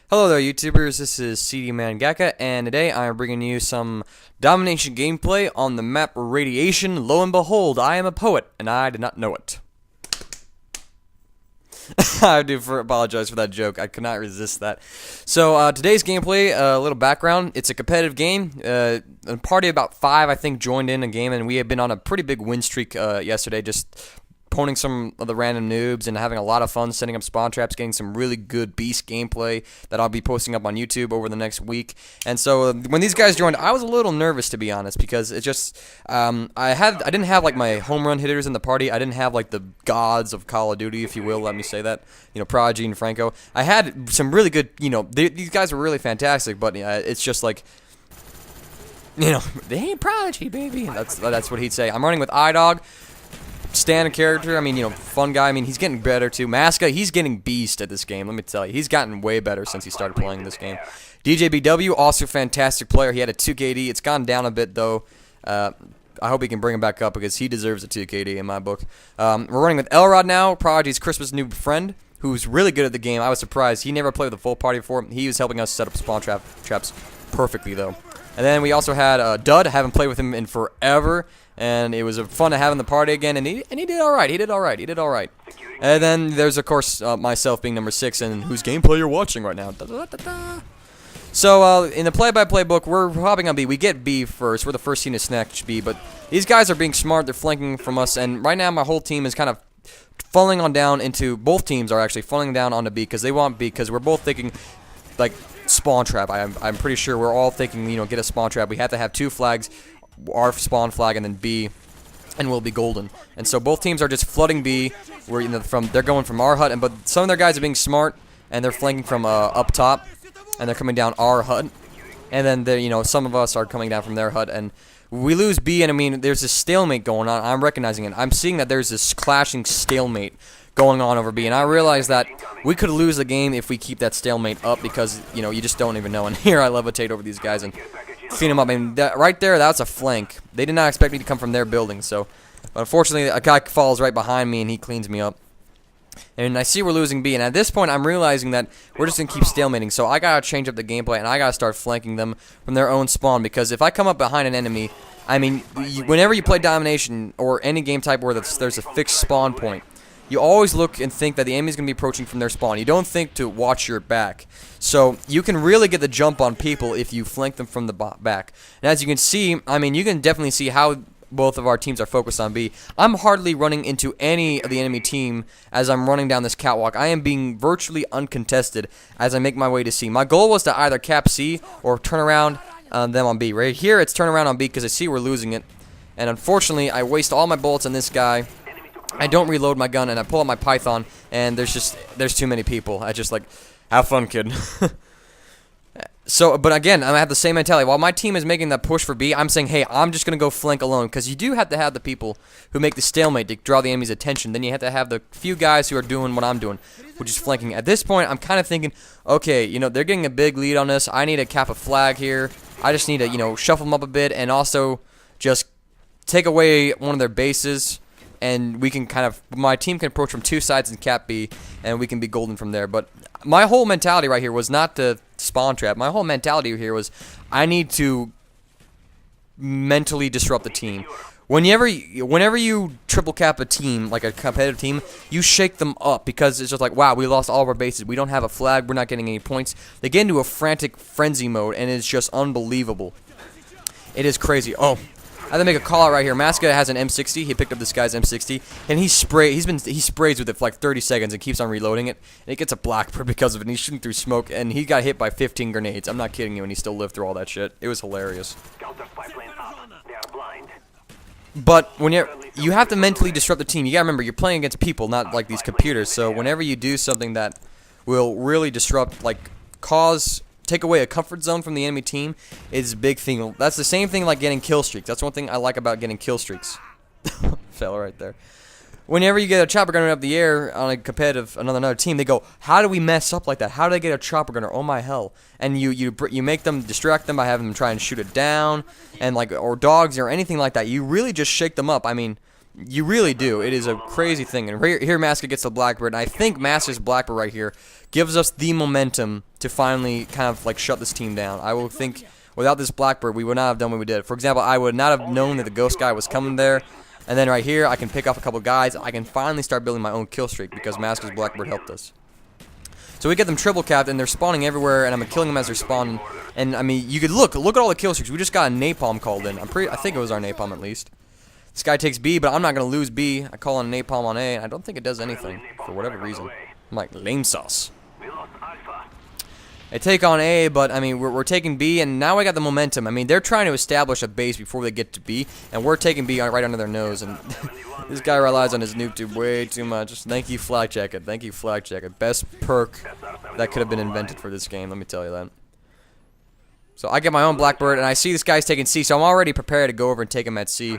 Hello there, YouTubers. This is CD Mangaka, and today I am bringing you some Domination gameplay on the map Radiation. Lo and behold, I am a poet, and I did not know it. I do apologize for that joke. I could not resist that. So today's gameplay, a little background. It's a competitive game. A party of about 5, I think, joined in a game, and we have been on a pretty big win streak yesterday, just poning some of the random noobs and having a lot of fun setting up spawn traps, getting some really good beast gameplay that I'll be posting up on YouTube over the next week. And so when these guys joined, I was a little nervous, to be honest, because it just I didn't have like my home run hitters in the party. I didn't have like the gods of Call of Duty, if you will. Let me say that. You know, Prodigy and Franco. I had some really good. You know, these guys were really fantastic, but it's just like, you know, they ain't Prodigy, baby. That's what he'd say. I'm running with iDog. Standard character, I mean, you know, fun guy. I mean, he's getting better too. Maska, he's getting beast at this game. Let me tell you, he's gotten way better since he started playing this game. DJBW, also fantastic player. He had a 2KD. It's gone down a bit though. I hope he can bring him back up because he deserves a 2KD in my book. We're running with Elrod now, Prodigy's Christmas new friend, who's really good at the game. I was surprised. He never played with a full party before. He was helping us set up spawn traps perfectly though. And then we also had Dud. I haven't played with him in forever. And it was fun to have in the party again, and he did all right. He did all right. And then there's of course myself being number 6, and whose gameplay you're watching right now. So in the play-by-play book, we're hopping on B. We get B first. We're the first team to snatch B, but these guys are being smart. They're flanking from us, and right now my whole team is kind of funneling on down into. Both teams are actually funneling down onto B because they want B because we're both thinking like spawn trap. I'm pretty sure we're all thinking, you know, get a spawn trap. We have to have 2 flags. Our spawn flag and then B, and we'll be golden. And so both teams are just flooding B. Where they're going from our hut, but some of their guys are being smart and they're flanking from up top, and they're coming down our hut. And then some of us are coming down from their hut, and we lose B. And I mean, there's this stalemate going on. I'm recognizing it. I'm seeing that there's this clashing stalemate going on over B, and I realize that we could lose the game if we keep that stalemate up because you just don't even know. And here I levitate over these guys and clean them up. I mean, right there, that's a flank. They did not expect me to come from their building, so unfortunately, a guy falls right behind me and he cleans me up. And I see we're losing B, and at this point, I'm realizing that we're just going to keep stalemating, so I got to change up the gameplay, and I got to start flanking them from their own spawn, because if I come up behind an enemy, I mean, whenever you play Domination, or any game type where there's a fixed spawn point, you always look and think that the enemy's going to be approaching from their spawn. You don't think to watch your back. So you can really get the jump on people if you flank them from the back. And as you can see, I mean, you can definitely see how both of our teams are focused on B. I'm hardly running into any of the enemy team as I'm running down this catwalk. I am being virtually uncontested as I make my way to C. My goal was to either cap C or turn around them on B. Right here, it's turn around on B because I see we're losing it. And unfortunately, I waste all my bullets on this guy. I don't reload my gun, and I pull out my Python, and there's too many people. I just like, have fun, kid. So, but again, I have the same mentality. While my team is making that push for B, I'm saying, hey, I'm just going to go flank alone, because you do have to have the people who make the stalemate to draw the enemy's attention. Then you have to have the few guys who are doing what I'm doing, which is flanking. At this point, I'm kind of thinking, okay, they're getting a big lead on us. I need to cap a flag here. I just need to, shuffle them up a bit, and also just take away one of their bases. And we can my team can approach from 2 sides and cap B, and we can be golden from there. But my whole mentality right here was not to spawn trap. My whole mentality here was I need to mentally disrupt the team. Whenever you triple cap a team, like a competitive team, you shake them up because it's just like, wow, we lost all of our bases. We don't have a flag. We're not getting any points. They get into a frantic frenzy mode, and it's just unbelievable. It is crazy. Oh. I have to make a call out right here. Maska has an M60. He picked up this guy's M60, and he sprays with it for like 30 seconds and keeps on reloading it. And it gets a blackbird because of it. And he's shooting through smoke, and he got hit by 15 grenades. I'm not kidding you, and he still lived through all that shit. It was hilarious. But when you have to mentally disrupt the team. You gotta remember you're playing against people, not like these computers. So whenever you do something that will really disrupt, like take away a comfort zone from the enemy team, is a big thing. That's the same thing like getting kill streaks. That's one thing I like about getting kill streaks. Fell right there. Whenever you get a chopper gunner up the air on a competitive another team, they go, how do we mess up like that? How do they get a chopper gunner? Oh my hell. And you make them distract them by having them try and shoot it down, and or dogs or anything like that. You really just shake them up. I mean, You really do. It is a crazy thing. And right here, Master gets the Blackbird. And I think Master's Blackbird right here gives us the momentum to finally kind of like shut this team down. I will think without this Blackbird, we would not have done what we did. For example, I would not have known that the Ghost guy was coming there. And then right here, I can pick off a couple guys. I can finally start building my own kill streak because Master's Blackbird helped us. So we get them triple capped, and they're spawning everywhere, and I'm killing them as they're spawning. And I mean, you could look at all the kill streaks. We just got a napalm called in. I think it was our napalm at least. This guy takes B, but I'm not gonna lose B. I call on napalm on A, and I don't think it does anything for whatever reason. I'm like lame sauce. They take on A, but I mean we're taking B, and now I got the momentum. I mean they're trying to establish a base before they get to B, and we're taking B right under their nose. And this guy relies on his noob tube way too much. Thank you, Flak Jacket. Thank you, Flak Jacket. Best perk that could have been invented for this game. Let me tell you that. So I get my own Blackbird, and I see this guy's taking C, so I'm already prepared to go over and take him at C.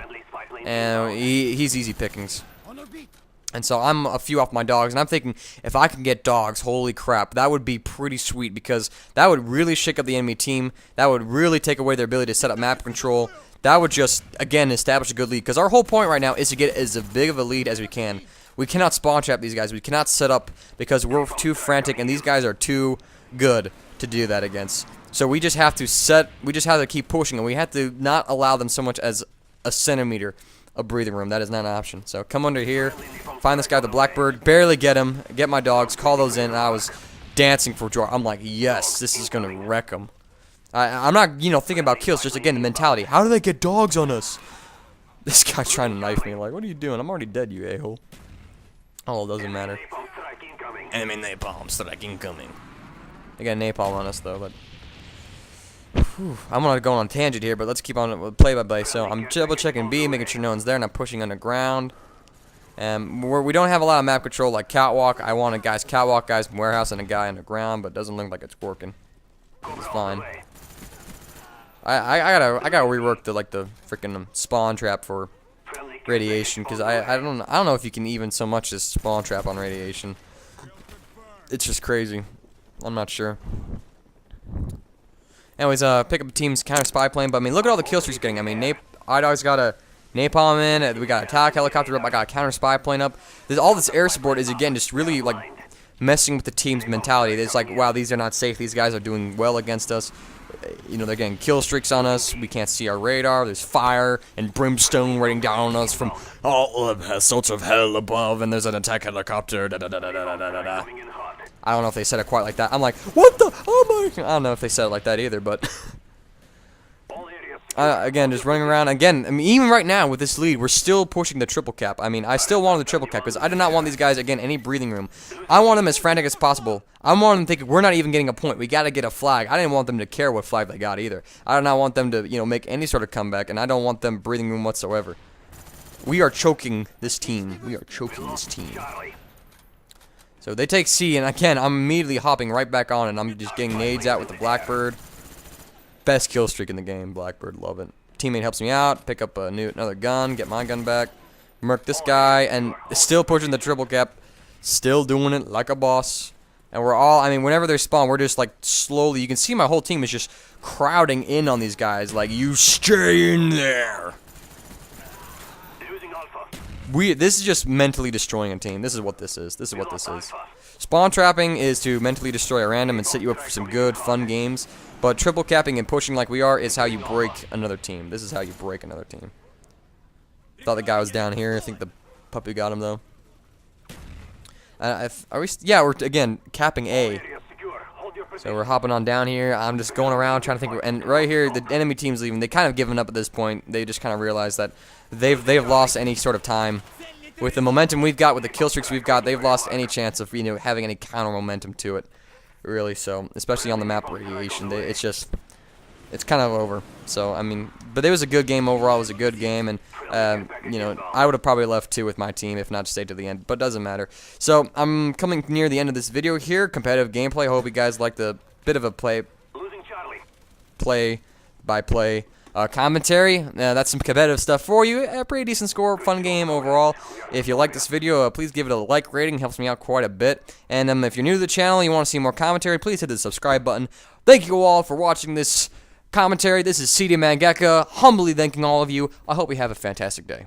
And he's easy pickings. And so I'm a few off my dogs, and I'm thinking if I can get dogs, holy crap, that would be pretty sweet because that would really shake up the enemy team. That would really take away their ability to set up map control. That would just, again, establish a good lead because our whole point right now is to get as big of a lead as we can. We cannot spawn trap these guys. We cannot set up because we're too frantic, and these guys are too good to do that against. So we just have to keep pushing, and we have to not allow them so much as a centimeter of breathing room. That is not an option. So come under here, find this guy, the Blackbird, barely get him, get my dogs, call those in, and I was dancing for joy. I'm like, yes, this is gonna wreck them. I'm not, thinking about kills. Just again, the mentality. How do they get dogs on us? This guy's trying to knife me. Like, what are you doing? I'm already dead, you a-hole. Oh, it doesn't matter. Enemy napalm strike incoming. They got napalm on us though, but. I'm gonna go on a tangent here, but let's keep on play by play. So I'm double checking B, making sure no one's there, and I'm pushing underground. We don't have a lot of map control like catwalk. I want a guy's catwalk, guys from warehouse, and a guy underground, but it doesn't look like it's working. It's fine. I gotta rework the freaking spawn trap for radiation because I don't know if you can even so much as spawn trap on radiation. It's just crazy. I'm not sure. Anyways, pick up team's counter spy plane, but I mean, look at all the kill streaks getting. I mean, iDog's got a napalm in, we got a attack helicopter up, I got a counter spy plane up. All this air support is again just really like messing with the team's mentality. It's like, wow, these are not safe. These guys are doing well against us. They're getting kill streaks on us. We can't see our radar. There's fire and brimstone raining down on us from all sorts of hell above, and there's an attack helicopter. I don't know if they said it quite like that. I'm like, what the? Oh my! I don't know if they said it like that either, but again, just running around. Again, I mean, even right now with this lead, we're still pushing the triple cap. I mean, I still wanted the triple cap because I did not want these guys again any breathing room. I want them as frantic as possible. I want them thinking we're not even getting a point. We got to get a flag. I didn't want them to care what flag they got either. I did not want them to make any sort of comeback, and I don't want them breathing room whatsoever. We are choking this team. We are choking this team. So they take C, and again, I'm immediately hopping right back on, and I'm just getting nades out with the Blackbird. Best kill streak in the game, Blackbird, love it. Teammate helps me out, pick up another gun, get my gun back, murk this guy, and still pushing the triple cap, still doing it like a boss. And we're all, I mean, whenever they spawn, we're just like slowly, you can see my whole team is just crowding in on these guys, like, you stay in there. This is just mentally destroying a team. This is what this is. This is what this is. Spawn trapping is to mentally destroy a random and set you up for some good, fun games. But triple capping and pushing like we are is how you break another team. This is how you break another team. Thought the guy was down here. I think the puppy got him though. Yeah, we're again capping A. So we're hopping on down here. I'm just going around trying to think. And right here, the enemy team's leaving. They kind of given up at this point. They just kind of realized that they've lost any sort of time. With the momentum we've got, with the kill streaks we've got, they've lost any chance of having any counter momentum to it. Really, so especially on the map radiation, it's kind of over. So I mean, but it was a good game overall. It was a good game, and I would have probably left too with my team if not stayed to the end. But it doesn't matter. So I'm coming near the end of this video here. Competitive gameplay. Hope you guys liked the bit of a play by play commentary. That's some competitive stuff for you. A pretty decent score, fun game overall. If you like this video, please give it a like rating. It helps me out quite a bit. And if you're new to the channel and you want to see more commentary, please hit the subscribe button. Thank you all for watching this commentary. This is CD Mangeka, humbly thanking all of you. I hope you have a fantastic day.